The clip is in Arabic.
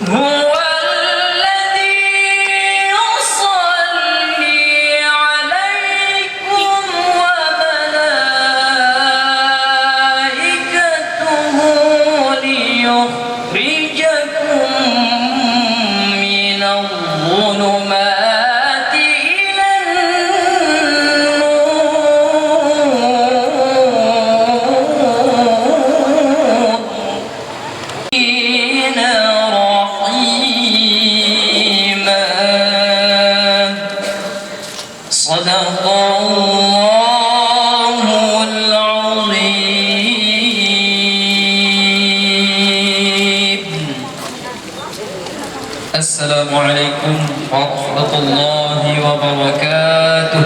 هو الذي يصلي عليكم وملائكته ليخرجكم من الظلمات إلى النور رحيما. صدق الله العظيم. السلام عليكم ورحمة الله وبركاته.